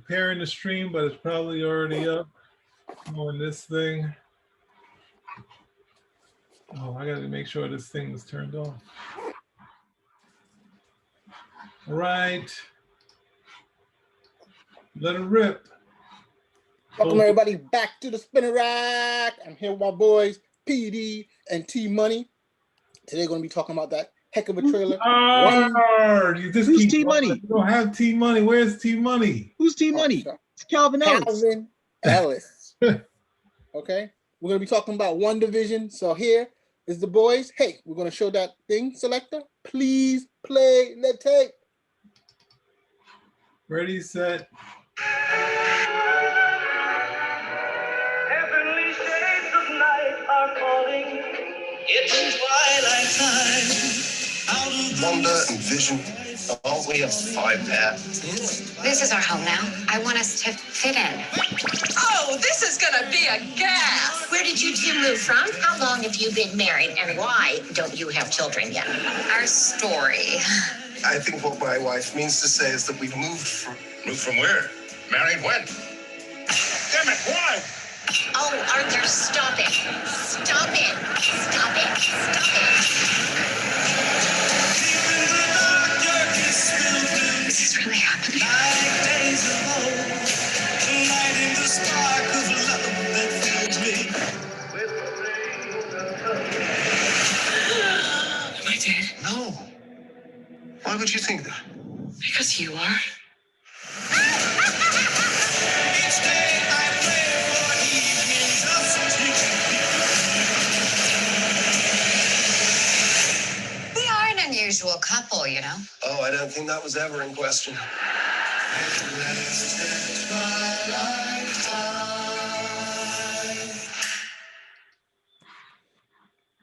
preparing the stream, but it's probably already up on this thing. Oh, I gotta make sure this thing is turned on. All right. Let it rip. Welcome everybody back to the Spinner Rack. I'm here with my boys, PD and T Money. Today we're going to be talking about that heck of a trailer. Who's T Money? You don't have T Money. Where's T Money? Who's T Money? It's Calvin Ellis. Calvin Ellis. Okay. We're going to be talking about WandaVision. So here is the boys. Hey, we're going to show that thing, selector. Please play the tape. Ready, set. Heavenly shades of night are calling. It's twilight time. Wanda and Vision. Oh, we have 5 paths. This is our home now. I want us to fit in. Oh, this is gonna be a gas. Where did you two move from? How long have you been married? And why don't you have children yet? Our story. I think what my wife means to say is that we've moved from... Moved from where? Married when? Damn it, why? Oh, Arthur, stop it. Stop it. Stop it. Stop it. This is really happening. Am I dead? No. Why would you think that? Because you are. We are an unusual couple, you know. Oh, I don't think that was ever in question.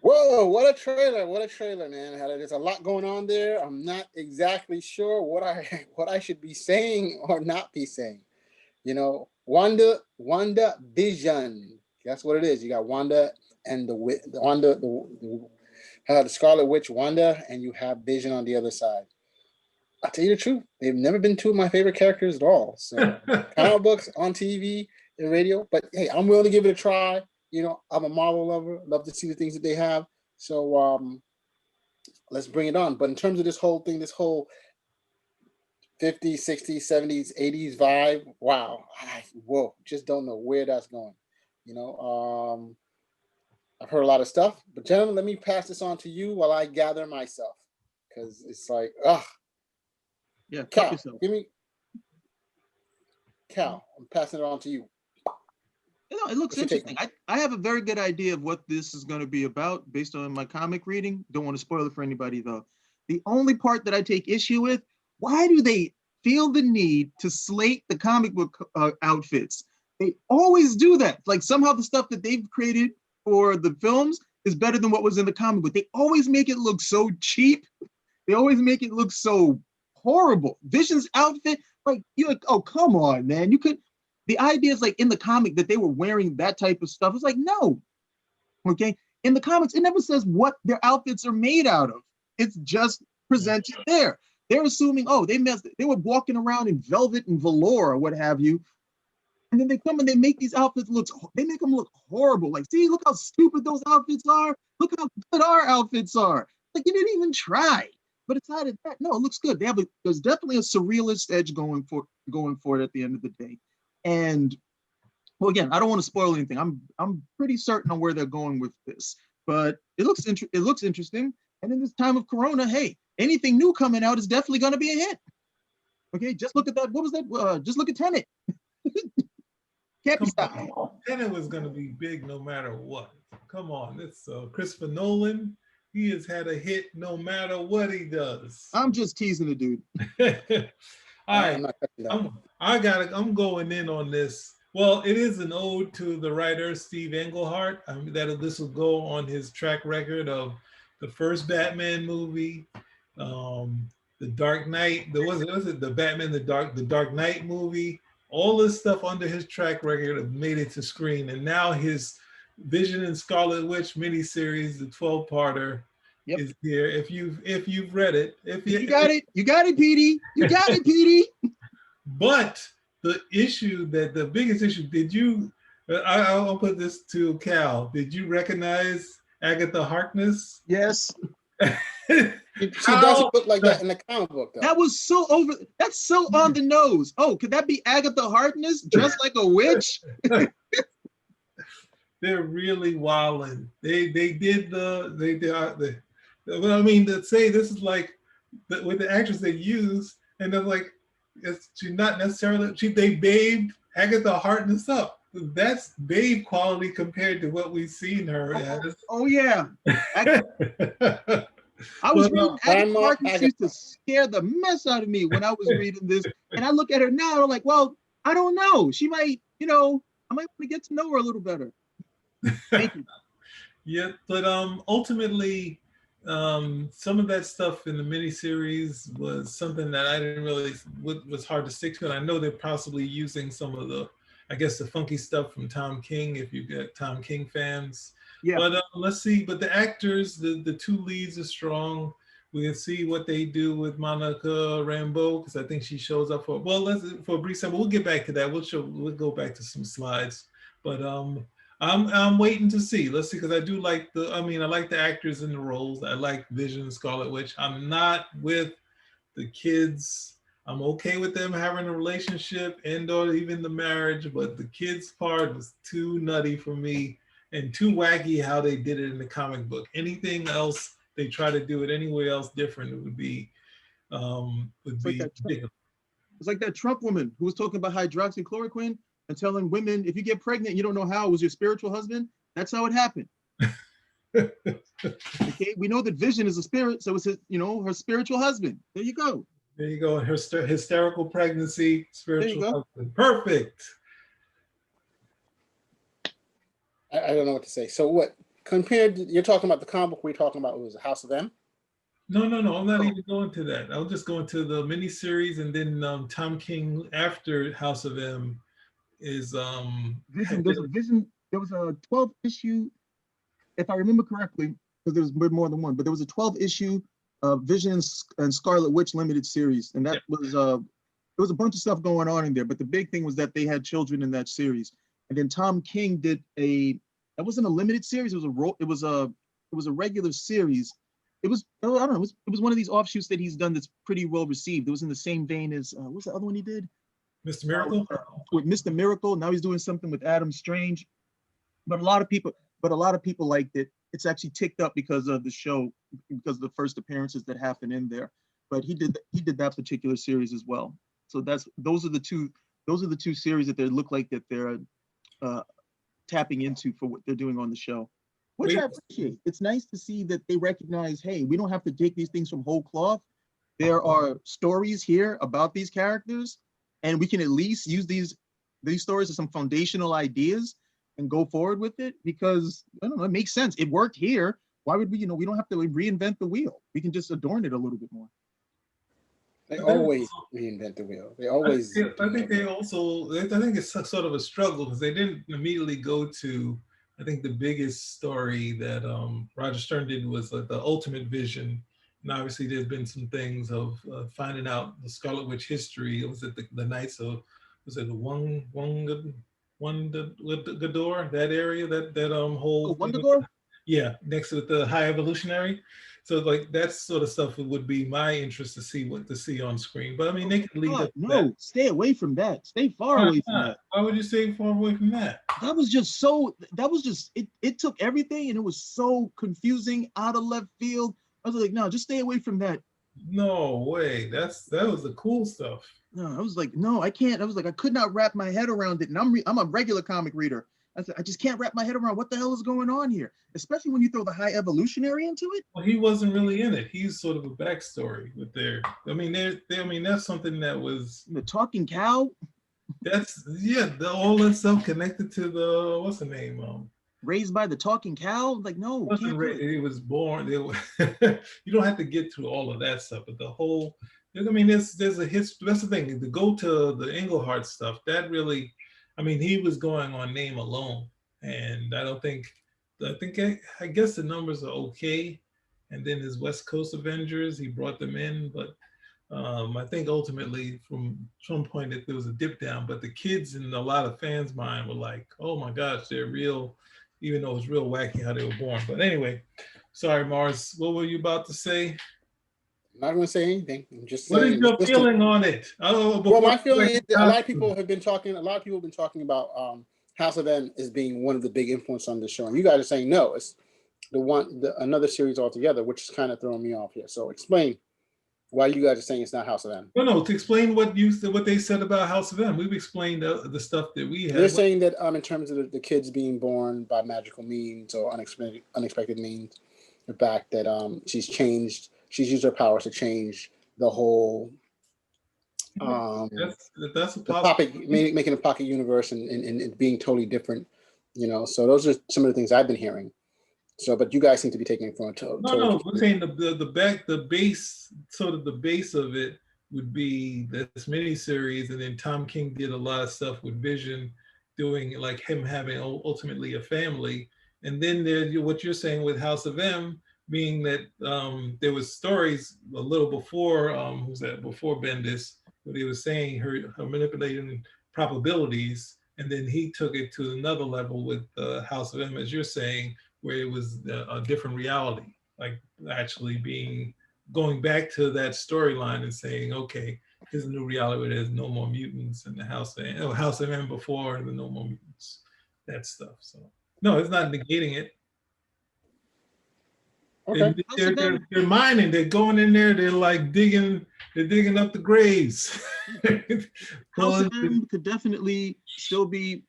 Whoa, what a trailer. What a trailer, man. There's a lot going on there. I'm not exactly sure what I should be saying or not be saying. You know, WandaVision. That's what it is. You got Wanda and the Scarlet Witch Wanda, and you have Vision on the other side. I'll tell you the truth. They've never been two of my favorite characters at all. So comic books on TV and radio. But hey, I'm willing to give it a try. You know, I'm a Marvel lover. Love to see the things that they have. So let's bring it on. But in terms of this whole thing, this whole 50s, 60s, 70s, 80s vibe, wow. Whoa, just don't know where that's going. You know, I've heard a lot of stuff. But gentlemen, let me pass this on to you while I gather myself. Because it's like, Yeah, Cal, Cal, I'm passing it on to you. You know, it looks interesting. I have a very good idea of what this is going to be about based on my comic reading. Don't want to spoil it for anybody, though. The only part that I take issue with, why do they feel the need to slate the comic book outfits? They always do that. Like somehow the stuff that they've created for the films is better than what was in the comic book. They always make it look so cheap. They always make it look so horrible. Vision's outfit, like, you're like, oh, come on, man. You could... The idea is like in the comic that they were wearing that type of stuff. It's like, no, okay? In the comics, it never says what their outfits are made out of. It's just presented there. They're assuming, oh, they were walking around in velvet and velour or what have you. And then they come and they make these outfits they make them look horrible. Like, see, look how stupid those outfits are. Look how good our outfits are. Like, you didn't even try. But aside of that, no, it looks good. There's definitely a surrealist edge going for it at the end of the day. And well, again, I don't want to spoil anything. I'm pretty certain on where they're going with this, but it looks interesting. And in this time of Corona, hey, anything new coming out is definitely going to be a hit. Okay, just look at that. What was that? Just look at Tenet. Can't be stopped. Tenet was going to be big no matter what. Come on, it's Christopher Nolan. He has had a hit no matter what he does. I'm just teasing the dude. All right, I'm going in on this. Well, it is an ode to the writer Steve Englehart. This will go on his track record of the first Batman movie, the Dark Knight. The Batman, the Dark Knight movie. All this stuff under his track record have made it to screen, and now his Vision and Scarlet Witch miniseries, the 12-parter. Yep. Is here. If you've read it, you got it, PD. You got it, PD. But the issue that the biggest issue, did you, I'll put this to Cal, did you recognize Agatha Harkness? Yes. She doesn't look like that in the comic book, though. That was so over. That's so on the nose. Oh, could that be Agatha Harkness dressed like a witch? They're really wilding. They did well, I mean, to say this is like with the actress they use, and they're like, she's not necessarily, they babed Agatha Harkness up. That's babe quality compared to what we've seen her as. Oh yeah. I was reading Agatha Harkness used to scare the mess out of me when I was reading this. And I look at her now and I'm like, well, I don't know. She might, I might want to get to know her a little better. Thank you. Yeah, but ultimately, some of that stuff in the miniseries was something that I didn't really, was hard to stick to. And I know they're possibly using some of the, I guess, the funky stuff from Tom King, if you get Tom King fans. Yeah. But let's see. But the actors, the two leads are strong. We can see what they do with Monica Rambeau, because I think she shows up for a brief second. We'll get back to that. We'll go back to some slides. But I'm waiting to see. Let's see, because I do like I like the actors in the roles. I like Vision and Scarlet Witch. I'm not with the kids. I'm okay with them having a relationship and or even the marriage, but the kids part was too nutty for me and too wacky how they did it in the comic book. Anything else they try to do it anywhere else different, it would be ridiculous. It's like that Trump woman who was talking about hydroxychloroquine and telling women, if you get pregnant, you don't know how, it was your spiritual husband. That's how it happened. Okay, we know that Vision is a spirit, so it's his, her spiritual husband. There you go. There you go. Her hysterical pregnancy, spiritual husband. Perfect. I don't know what to say. So what, compared to, you're talking about the comic book, we're talking about, was House of M? No. I'm not even going to that. I'll just go into the miniseries, and then Tom King after House of M is Vision. There was a 12 issue, if I remember correctly, because there was more than one, but there was a 12 issue Vision and Scarlet Witch limited series, and that was there was a bunch of stuff going on in there, but the big thing was that they had children in that series. And then Tom King did that wasn't a limited series, it was a regular series. It was, I don't know, it was one of these offshoots that he's done that's pretty well received. It was in the same vein as what's the other one he did? Mr. Miracle? With Mr. Miracle. Now he's doing something with Adam Strange. But a lot of people liked it. It's actually ticked up because of the show, because of the first appearances that happened in there. But he did that particular series as well. So those are the two series that they look like that they're tapping into for what they're doing on the show, which I appreciate. It's nice to see that they recognize, hey, we don't have to take these things from whole cloth. There are stories here about these characters, and we can at least use these stories as some foundational ideas and go forward with it, because I don't know, it makes sense. It worked here. Why would we, we don't have to reinvent the wheel. We can just adorn it a little bit more. They always reinvent the wheel. They always. I think it's sort of a struggle, because they didn't immediately go to, I think the biggest story that Roger Stern did was the Ultimate Vision. And obviously there's been some things of finding out the Scarlet Witch history. It was at the Knights of, was it the Gador, that area, that whole Wondagore? Yeah, next to the High Evolutionary. So like that sort of stuff would be my interest to see on screen. But I mean, they could lead up. No, stay away from that. Stay far away from that. Why would you stay far away from that? That was just it took everything, and it was so confusing, out of left field. I was like, no, just stay away from that. No way. That was the cool stuff. No, I was like, no, I can't. I was like, I could not wrap my head around it. And I'm a regular comic reader. I said, I just can't wrap my head around what the hell is going on here, especially when you throw the High Evolutionary into it. Well, he wasn't really in it. He's sort of a backstory with that's something that was the talking cow. That's all that stuff connected to the, what's the name? Raised by the talking cow? Like, no, he was born. You don't have to get through all of that stuff, but the whole, there's a history. That's the thing. To go to the Englehart stuff, that really, he was going on name alone, and I guess the numbers are okay. And then his West Coast Avengers, he brought them in, but I think ultimately from some point that there was a dip down, but the kids and a lot of fans' mind were like, "Oh my gosh, they're real," even though it's real wacky how they were born. But anyway, sorry, Mars, what were you about to say? I'm not going to say anything. I'm just What is saying. your feeling on it? Oh, Well, before my feeling is that a lot of people have been talking. A lot of people have been talking about House of M as being one of the big influence on this show, and you guys are saying no. It's another series altogether, which is kind of throwing me off here. So explain why you guys are saying it's not House of M. No, to explain what they said about House of M. We've explained the stuff that we had. They're saying that in terms of the kids being born by magical means or unexpected means, the fact that she's used her powers to change the whole that's a making a pocket universe and being totally different, So those are some of the things I've been hearing. So, but you guys seem to be taking it from a no. We're saying the base, sort of the base of it would be this miniseries, and then Tom King did a lot of stuff with Vision, doing like him having ultimately a family, and then there's what you're saying with House of M, being that there was stories a little before who's that before Bendis, where he was saying her manipulating probabilities, and then he took it to another level with House of M, as you're saying, where it was a different reality, like actually going back to that storyline and saying, okay, here's a new reality where there's no more mutants in the House of M before the no more mutants, that stuff. So no, it's not negating it. Okay. They're mining, they're going in there, they're like digging up the graves. House of M could definitely still be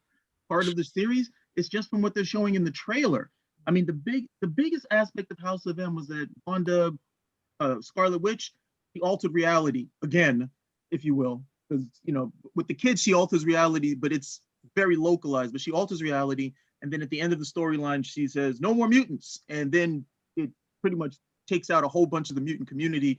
part of the series. It's just from what they're showing in the trailer. I mean, the biggest aspect of House of M was that Wanda, Scarlet Witch, she altered reality again, if you will, because with the kids she alters reality, but it's very localized. But she alters reality, and then at the end of the storyline, she says no more mutants, and then it pretty much takes out a whole bunch of the mutant community.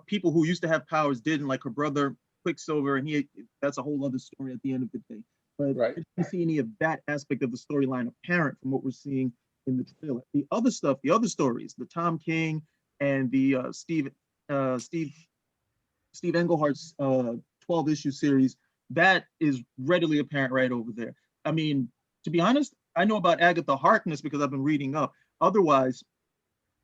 People who used to have powers didn't, like her brother Quicksilver, and that's a whole other story at the end of the day. But I didn't see any of that aspect of the storyline apparent from what we're seeing in the trailer. The other stuff, the other stories, the Tom King and the Steve Englehart's 12-issue series, that is readily apparent right over there. I mean, to be honest, I know about Agatha Harkness because I've been reading up. Otherwise,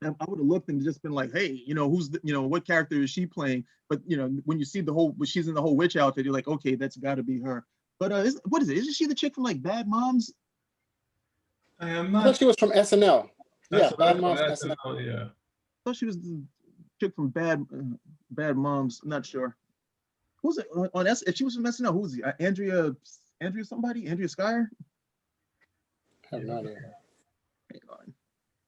I would have looked and just been like, hey, who's what character is she playing? But when you see when she's in the whole witch outfit, you're like, okay, that's got to be her. But what is it? Isn't she the chick from like Bad Moms? I am not. I thought she was from SNL. Yeah, Bad Moms from SNL. Yeah. I thought she was the chick from Bad Moms. I'm not sure. Who's it on S? If she was from SNL, who's he? Andrea somebody? Andrea Skyer? I have no idea. Hang on.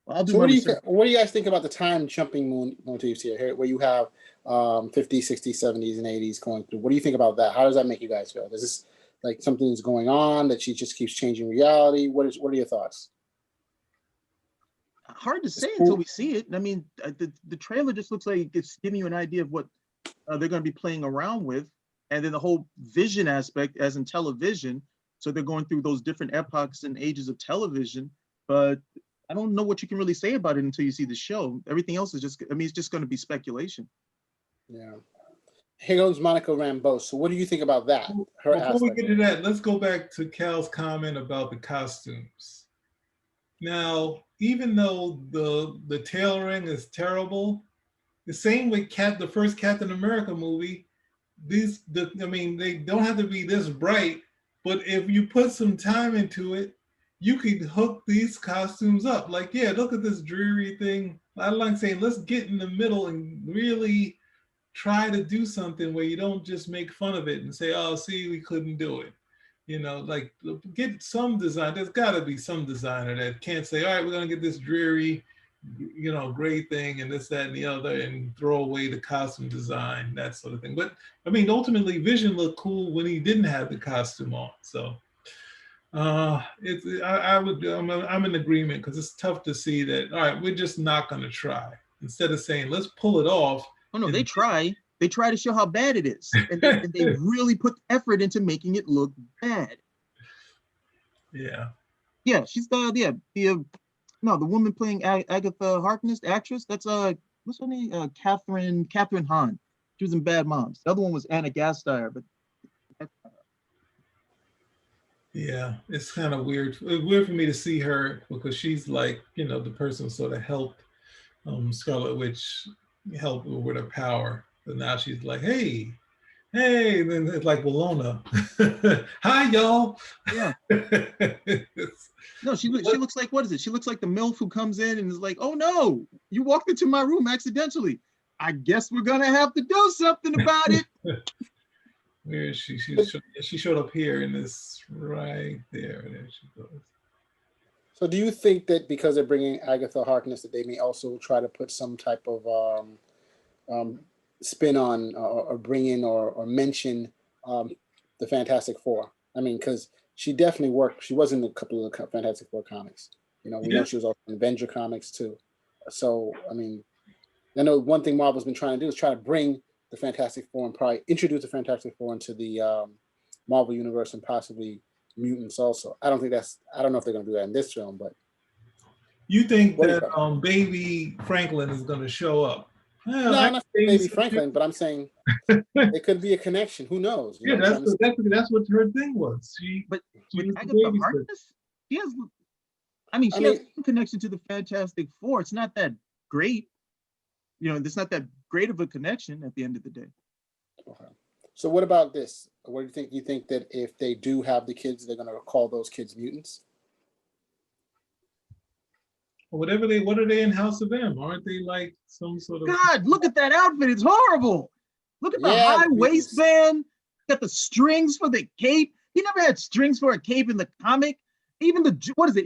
Well, I'll do so what do you guys think about the time jumping motifs here, where you have 50s, 60s, 70s, and 80s going through? What do you think about that? How does that make you guys feel? Is this like something's going on that she just keeps changing reality? What are your thoughts? Hard to say until we see it. I mean, the trailer just looks like it's giving you an idea of what they're going to be playing around with, and then the whole vision aspect, as in television. So they're going through those different epochs and ages of television, but I don't know what you can really say about it until you see the show. Everything else is it's just going to be speculation. Yeah. Here goes Monica Rambeau. So what do you think about that? Before we get to that, let's go back to Cal's comment about the costumes. Now, even though the tailoring is terrible, the same with the first Captain America movie, they don't have to be this bright, but if you put some time into it, you could hook these costumes up. Like, yeah, look at this dreary thing. I like saying, let's get in the middle and really try to do something where you don't just make fun of it and say, oh, see, we couldn't do it. Like get some design. There's got to be some designer that can't say, all right, we're going to get this dreary, gray thing and this, that, and the other, and throw away the costume design, that sort of thing. But I mean, ultimately, Vision looked cool when he didn't have the costume on. So I'm in agreement, because it's tough to see that, all right, we're just not going to try, instead of saying, let's pull it off. Oh no, they try to show how bad it is, and they really put effort into making it look bad. Yeah, she's the woman playing Agatha Harkness, the actress. That's what's her name? Catherine Hahn. She was in Bad Moms. The other one was Anna Gasteyer, but that's Yeah, it's kind of weird. It's weird for me to see her because she's like, the person who sort of helped Scarlet Witch help her with her power. But now she's like, hey, and then it's like Walona. Hi, y'all. yeah. No, she looks like, what is it? She looks like the MILF who comes in and is like, oh no, you walked into my room accidentally. I guess we're gonna have to do something about it. Where is she? She showed up here in this right there. There she goes. So do you think that because they're bringing Agatha Harkness that they may also try to put some type of spin on or bring in or mention the Fantastic Four? I mean, because she definitely worked. She was in a couple of the Fantastic Four comics. We know she was also in Avenger comics too. So, I mean, I know one thing Marvel's been trying to do is try to bring the Fantastic Four and probably introduce the Fantastic Four into the Marvel universe and possibly mutants also. I don't know if they're going to do that in this film, but you think that baby Franklin is going to show up? Well, no, not baby Franklin, but I'm saying it could be a connection. Who knows? That's what her thing was. But with Agatha Harkness, she has a connection to the Fantastic Four. It's not that great. It's not that great of a connection at the end of the day. Okay. So what about this? What do you think? You think that if they do have the kids, they're going to call those kids mutants? What are they in House of M? Aren't they like some sort of... God, look at that outfit. It's horrible. Look at the high waistband. Got the strings for the cape. He never had strings for a cape in the comic. Even the jewel in the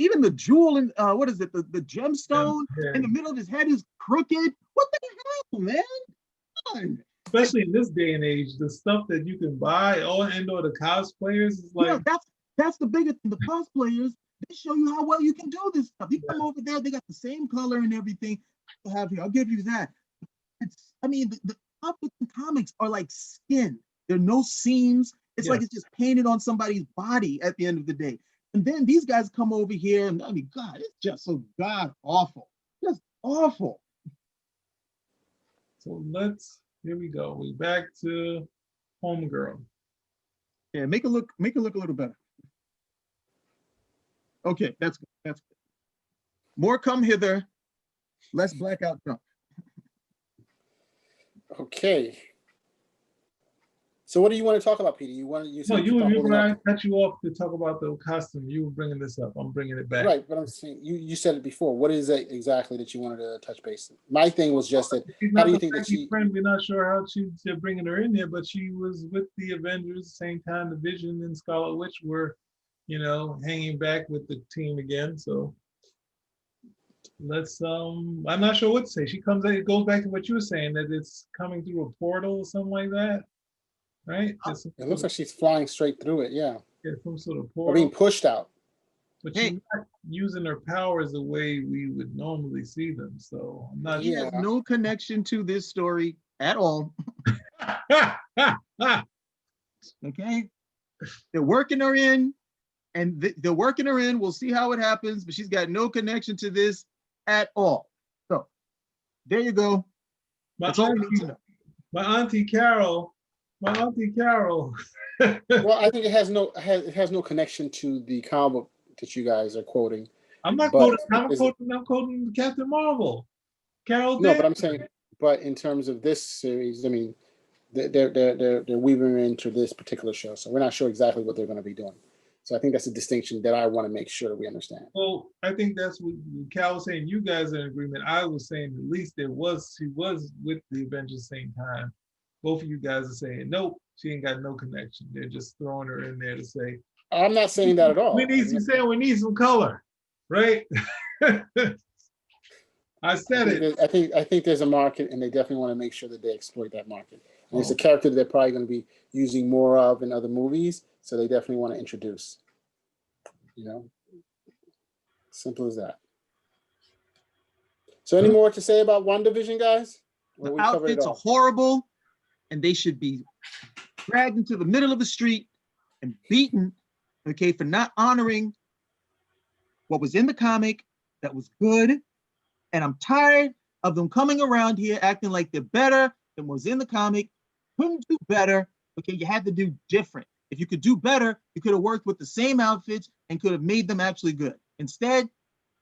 gemstone in the middle of his head is crooked. What the hell, man? God. Especially in this day and age, the stuff that you can buy or the cosplayers is like... that's the biggest thing. The cosplayers, they show you how well you can do this stuff. You come over there, they got the same color and everything. I'll give you that. The outfits in comics are like skin. There are no seams. It's like it's just painted on somebody's body at the end of the day. And then these guys come over here, and God, it's just so god awful. Just awful. So here we go. We're back to Homegirl. Yeah, make it look a little better. Okay, that's good. That's good. More come hither, less blackout jump. Okay. So what do you want to talk about, Peter? You when I cut you off to talk about the costume. You were bringing this up. I'm bringing it back. Right, but I'm saying you said it before. What is it exactly that you wanted to touch base on? My thing was just that. How do you think that We're not sure how they're bringing her in here, but she was with the Avengers same time the Vision and Scarlet Witch were, hanging back with the team again. So let's. I'm not sure what to say. She comes. It goes back to what you were saying that it's coming through a portal or something like that. Right? It looks like she's flying straight through it, yeah. Some sort of portal. Or being pushed out. But she's not using her powers the way we would normally see them. So I'm not sure. She has no connection to this story at all. Okay? They're working her in, We'll see how it happens, but she's got no connection to this at all. So there you go. That's all we need to know. My Auntie Carol. Well, I think it has no connection to the comic that you guys are quoting. I'm not quoting. I'm quoting Captain Marvel. Carol. No, but I'm saying, in terms of this series, I mean, they're weaving into this particular show, so we're not sure exactly what they're going to be doing. So I think that's a distinction that I want to make sure that we understand. Well, I think that's what Cal was saying. You guys are in agreement. I was saying at least she was with the Avengers same time. Both of you guys are saying, nope, she ain't got no connection. They're just throwing her in there to say. I'm not saying that at all. We need some color, right? I said it. I think there's a market, and they definitely want to make sure that they exploit that market. And it's a character that they're probably going to be using more of in other movies, so they definitely want to introduce. Simple as that. So, any more to say about WandaVision, guys? The outfits are horrible. And they should be dragged into the middle of the street and beaten, okay, for not honoring what was in the comic that was good. And I'm tired of them coming around here acting like they're better than what was in the comic. couldn't do better. Okay, you had to do different. If you could do better, you could have worked with the same outfits and could have made them actually good. Instead,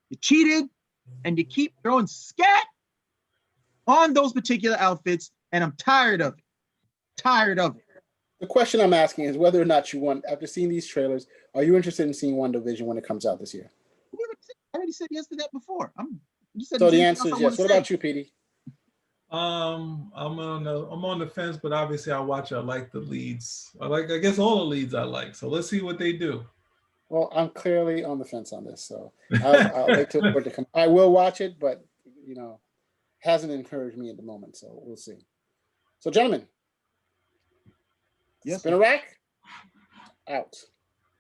you cheated and you keep throwing scat on those particular outfits, and I'm tired of it. Tired of it. The question I'm asking is whether or not you want, after seeing these trailers, are you interested in seeing WandaVision when it comes out this year? I already said yes to that before. So the answer is yes. What about you, Petey? I'm on the fence, but obviously I like the leads. I guess all the leads I like. So let's see what they do. Well, I'm clearly on the fence on this, so I'll wait till it to come. I will watch it, but hasn't encouraged me at the moment, so we'll see. So, gentlemen, yes, spin a rack. Out.